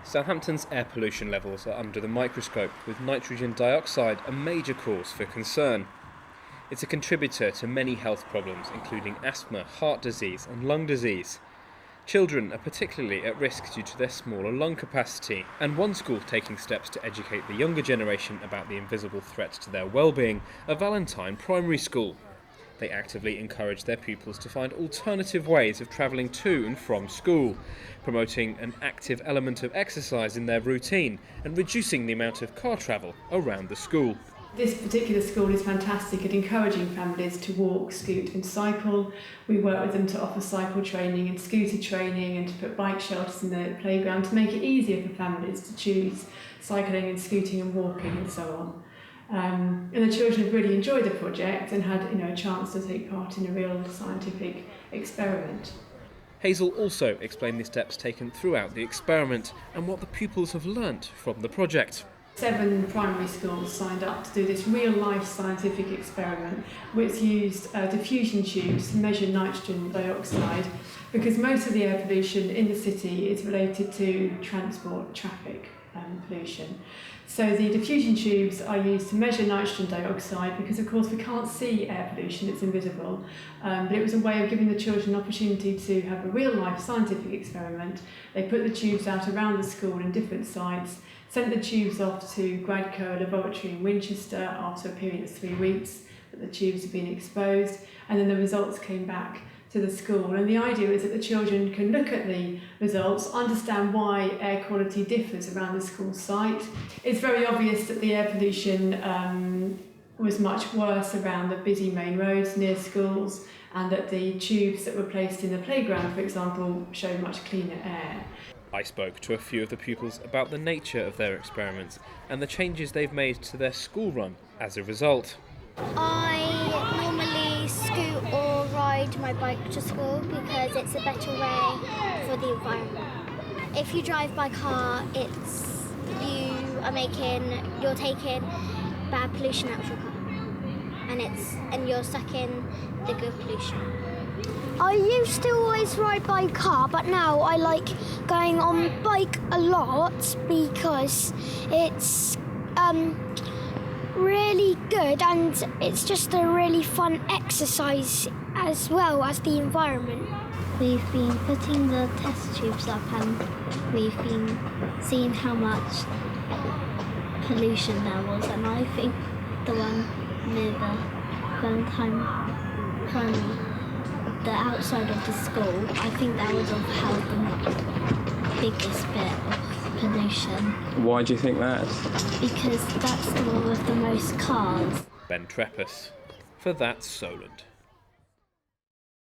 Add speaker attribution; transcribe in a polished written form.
Speaker 1: Southampton's air pollution levels are under the microscope, with nitrogen dioxide a major cause for concern. It's a contributor to many health problems, including asthma, heart disease and lung disease. Children are particularly at risk due to their smaller lung capacity, and one school taking steps to educate the younger generation about the invisible threats to their well-being are Valentine Primary School. They actively encourage their pupils to find alternative ways of travelling to and from school, promoting an active element of exercise in their routine and reducing the amount of car travel around the school.
Speaker 2: This particular school is fantastic at encouraging families to walk, scoot and cycle. We work with them to offer cycle training and scooter training and to put bike shelters in the playground to make it easier for families to choose cycling and scooting and walking and so on. And the children have really enjoyed the project and had a chance to take part in a real scientific experiment.
Speaker 1: Hazel also explained the steps taken throughout the experiment and what the pupils have learnt from the project.
Speaker 2: 7 primary schools signed up to do this real-life scientific experiment, which used diffusion tubes to measure nitrogen dioxide, because most of the air pollution in the city is related to transport, traffic pollution. So the diffusion tubes are used to measure nitrogen dioxide because, of course, we can't see air pollution, it's invisible. But it was a way of giving the children an opportunity to have a real-life scientific experiment. They put the tubes out around the school in different sites, sent the tubes off to Gradco, a laboratory in Winchester, after a period of 3 weeks that the tubes had been exposed, and then the results came back to the school. And the idea is that the children can look at the results, understand why air quality differs around the school site. It's very obvious that the air pollution was much worse around the busy main roads near schools, and that the tubes that were placed in the playground, for example, show much cleaner air.
Speaker 1: I spoke to a few of the pupils about the nature of their experiments and the changes they've made to their school run as a result.
Speaker 3: I normally scoot or ride my bike to school because it's a better way for the environment. If you drive by car, you're taking bad pollution out of your car, and you're sucking the good pollution.
Speaker 4: I used to always ride by car, but now I like going on bike a lot because it's really good and it's just a really fun exercise as well as the environment.
Speaker 5: We've been putting the test tubes up and we've been seeing how much pollution there was, and I think the one near the Valentine Primary, the outside of the school, I think that would have held the biggest bit of pollution.
Speaker 6: Why do you think that?
Speaker 5: Because that's the one with the most cars.
Speaker 1: Ben Treppus for That's Solent.